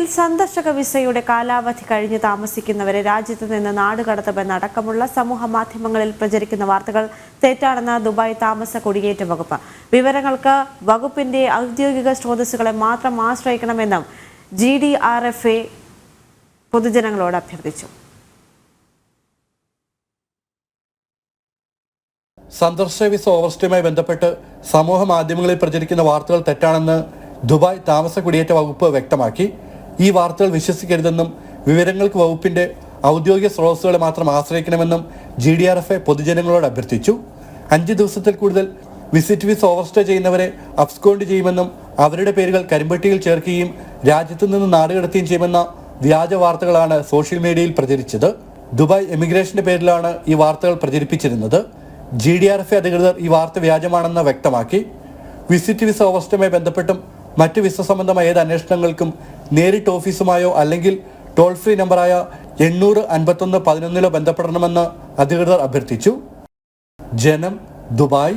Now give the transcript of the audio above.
ഇന്ത്യയിൽ സന്ദർശക വിസയുടെ കാലാവധി കഴിഞ്ഞ് താമസിക്കുന്നവരെ രാജ്യത്ത് നിന്ന് നാടുകടത്തുമെന്നടക്കമുള്ള സമൂഹ മാധ്യമങ്ങളിൽ പ്രചരിക്കുന്ന വാർത്തകൾ തെറ്റാണെന്ന് ദുബായ് താമസ കുടിയേറ്റ വകുപ്പ്. വിവരങ്ങൾക്ക് വകുപ്പിന്റെ ഔദ്യോഗിക സ്രോതസ്സുകളെ മാത്രം ആശ്രയിക്കണമെന്നും GDRFA പൊതുജനങ്ങളോട് അഭ്യർത്ഥിച്ചു. സന്ദർശക വിസ ഓവർസ്റ്റേയുമായി ബന്ധപ്പെട്ട് സമൂഹ മാധ്യമങ്ങളിൽ പ്രചരിക്കുന്ന വാർത്തകൾ തെറ്റാണെന്ന് ദുബായ് താമസ കുടിയേറ്റ വകുപ്പ് വ്യക്തമാക്കി. ഈ വാർത്തകൾ വിശ്വസിക്കരുതെന്നും വിവരങ്ങൾക്ക് വകുപ്പിന്റെ ഔദ്യോഗിക സ്രോതസ്സുകളെ മാത്രം ആശ്രയിക്കണമെന്നും GDRFA പൊതുജനങ്ങളോട് അഭ്യർത്ഥിച്ചു. 5 ദിവസത്തിൽ കൂടുതൽ വിസിറ്റ് വിസ ഓവർസ്റ്റേ ചെയ്യുന്നവരെ അബ്സ്കോണ്ട് ചെയ്യുമെന്നും അവരുടെ പേരുകൾ കരിമ്പട്ടിയിൽ ചേർക്കുകയും രാജ്യത്തു നിന്ന് നാടുകടത്തുകയും ചെയ്യുമെന്ന വ്യാജ വാർത്തകളാണ് സോഷ്യൽ മീഡിയയിൽ പ്രചരിച്ചത്. ദുബായ് എമിഗ്രേഷന്റെ പേരിലാണ് ഈ വാർത്തകൾ പ്രചരിപ്പിച്ചിരുന്നത്. GDRFA അധികൃതർ ഈ വാർത്ത വ്യാജമാണെന്ന് വ്യക്തമാക്കി. വിസിറ്റ് വിസ ഓവർസ്റ്റേയുമായി ബന്ധപ്പെട്ടും മറ്റ് വിസ സംബന്ധമായ ഏത് അന്വേഷണങ്ങൾക്കും നേരിട്ട് ഓഫീസുമായോ അല്ലെങ്കിൽ ടോൾ ഫ്രീ നമ്പറായ 800 51 11 ബന്ധപ്പെടണമെന്ന് അധികൃതർ അഭ്യർത്ഥിച്ചു. ജനം, ദുബായ്.